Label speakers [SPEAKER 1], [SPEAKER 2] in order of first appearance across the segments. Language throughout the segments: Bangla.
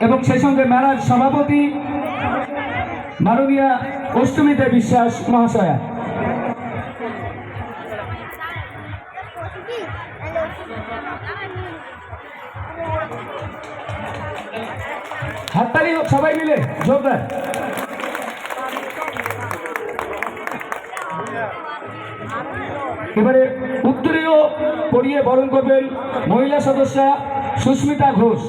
[SPEAKER 1] এবং সেই সঙ্গে মেলার সভাপতি মাননীয়া অষ্টমী দে বিশ্বাস মহাশয়া। হাততালি হোক সবাই মিলে জোরদার। এবারে উত্তরীয় পরিয়ে বরণ করবেন মহিলা সদস্যা সুস্মিতা ঘোষ।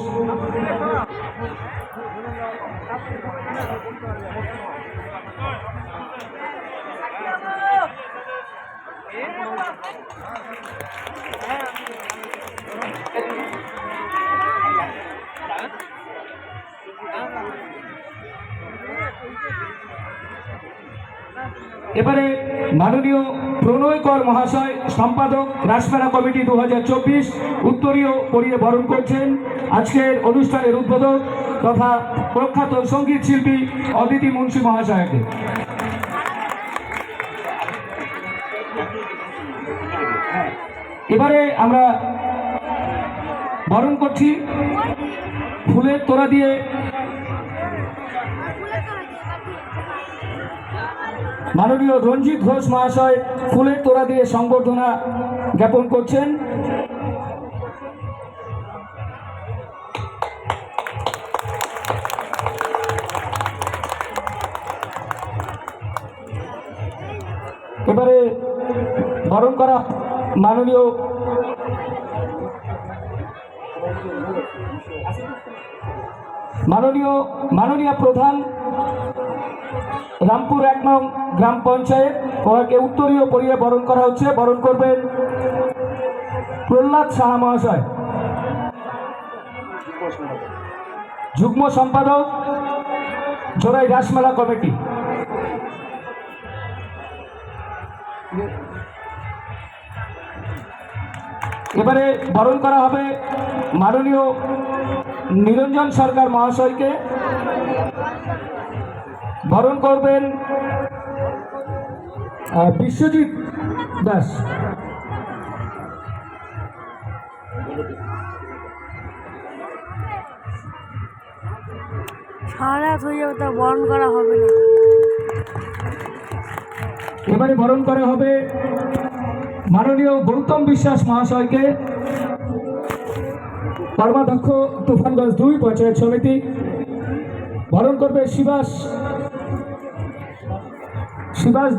[SPEAKER 1] এবারে মাননীয় প্রণয় কর মহাশয় সম্পাদক রাসমেলা কমিটি 2024 উত্তরীয় পরিয়ে বরণ করছেন আজকের অনুষ্ঠানের উদ্বোধক তথা প্রখ্যাত সঙ্গীত শিল্পী অদিতি মুন্সি মহাশয়কে। এবারে আমরা বরণ করছি ফুলের তোড়া দিয়ে মাননীয় রঞ্জিত ঘোষ মহাশয় ফুলের তোড়া দিয়ে সংবর্ধনা জ্ঞাপন করছেন। এবারে বরণ করা মাননীয় প্রধান রামপুর 1 নং গ্রাম পঞ্চায়েত ওনাকে উত্তরীয় পরিয়ে বরণ করা হচ্ছে। বরণ করবেন প্রহ্লাদ সাহা মহাশয়, যুগ্ম সম্পাদক জোড়াই রাসমেলা কমিটি। এবারে বরণ করা হবে মাননীয় নিরঞ্জন সরকার মহাশয়কে। বরণ করবেন বিশ্বজিৎ দাস।
[SPEAKER 2] বরণ করা হবে না।
[SPEAKER 1] এবারে বরণ করা হবে মাননীয় গৌতম বিশ্বাস মহাশয়কে, কর্মাধ্যক্ষ তুফানগঞ্জ 2 পঞ্চায়েত সমিতি। বরণ করবে শিবাস দাস।